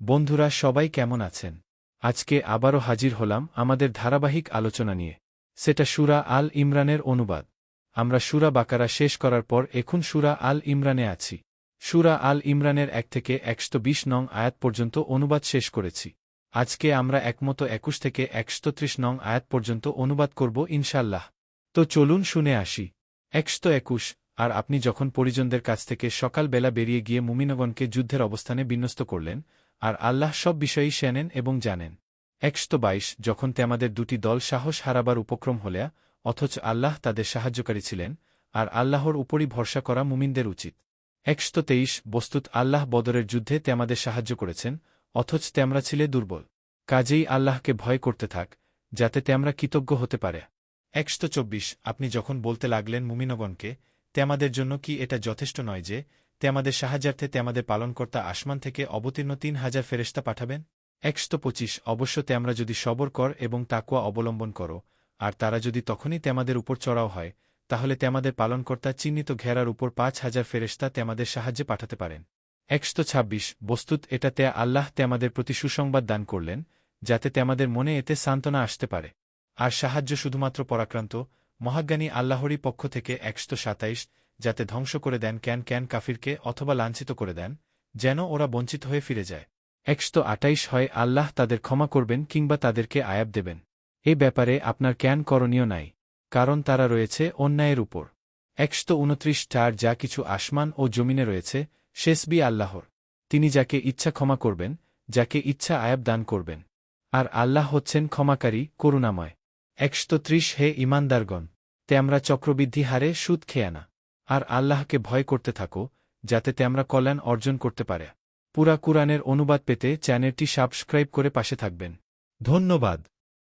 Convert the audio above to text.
বন্ধুরা সবাই কেমন আছেন? আজকে আবারও হাজির হলাম আমাদের ধারাবাহিক আলোচনা নিয়ে। সেটা সূরা আল ইমরানের অনুবাদ। আমরা সূরা বাকারা শেষ করার পর এখন সূরা আল ইমরানে আছি। সূরা আল ইমরানের 1 থেকে 120 নং আয়াত পর্যন্ত অনুবাদ শেষ করেছি। আজকে আমরা একমত 21 থেকে 130 নং আয়াত পর্যন্ত অনুবাদ করব ইনশাল্লাহ। তো চলুন শুনে আসি। 121 আর আপনি যখন পরিজনদের কাছ থেকে সকালবেলা বেরিয়ে গিয়ে মুমিনগণকে যুদ্ধের অবস্থানে বিন্যস্ত করলেন, আর আল্লাহ সব বিষয়ই শোনেন এবং জানেন। 122 যখন তেমাদের দুটি দল সাহস হারাবার উপক্রম হলেয়া, অথচ আল্লাহ তাদের সাহায্যকারী ছিলেন, আর আল্লাহর উপরই ভরসা করা মুমিনদের উচিত। 123 বস্তুত আল্লাহ বদরের যুদ্ধে তেমাদের সাহায্য করেছেন, অথচ তেমরা ছিলে দুর্বল। কাজেই আল্লাহকে ভয় করতে থাক, যাতে তেমরা কৃতজ্ঞ হতে পারে। 124 আপনি যখন বলতে লাগলেন মুমিনগণকে, তেমাদের জন্য কি এটা যথেষ্ট নয় যে তেমাদের সাহায্যার্থে তেমাদের পালনকর্তা আসমান থেকে অবতীর্ণ 3000 ফেরেশতা পাঠাবেন? 125 অবশ্য তেমরা যদি সবর কর এবং তাকওয়া অবলম্বন করো, আর তারা যদি তখনই তেমাদের উপর চড়াও হয়, তাহলে তেমাদের পালনকর্তা চিহ্নিত ঘেরার উপর 5000 ফেরেশতা তেমাদের সাহায্যে পাঠাতে পারেন। 126 বস্তুত এটাতে আল্লাহ তেমাদের প্রতি সুসংবাদ দান করলেন, যাতে তেমাদের মনে এতে সান্ত্বনা আসতে পারে। আর সাহায্য শুধুমাত্র পরাক্রান্ত মহাজ্ঞানী আল্লাহরই পক্ষ থেকে। 127 যাতে ধ্বংস করে দেন ক্যান কাফিরকে অথবা লাঞ্ছিত করে দেন, যেন ওরা বঞ্চিত হয়ে ফিরে যায়। 128 হয় আল্লাহ তাদের ক্ষমা করবেন কিংবা তাদেরকে আয়াব দেবেন। এ ব্যাপারে আপনার ক্যান করণীয় নাই, কারণ তারা রয়েছে অন্যায়ের উপর। 129 তার যা কিছু আসমান ও জমিনে রয়েছে শেষবি আল্লাহর। তিনি যাকে ইচ্ছা ক্ষমা করবেন, যাকে ইচ্ছা আয়াব দান করবেন। আর আল্লাহ হচ্ছেন ক্ষমাকারী, করুণাময়। 130 হে ঈমানদারগণ, তেমরা চক্রবৃদ্ধি হারে সুদ খেয়া না, আর আল্লাহকে ভয় করতে থাকো, যাতে তেমরা কল্যাণ অর্জন করতে পারে। পুরা কুরআনের অনুবাদ পেতে চ্যানেলটি সাবস্ক্রাইব করে পাশে থাকবেন। ধন্যবাদ।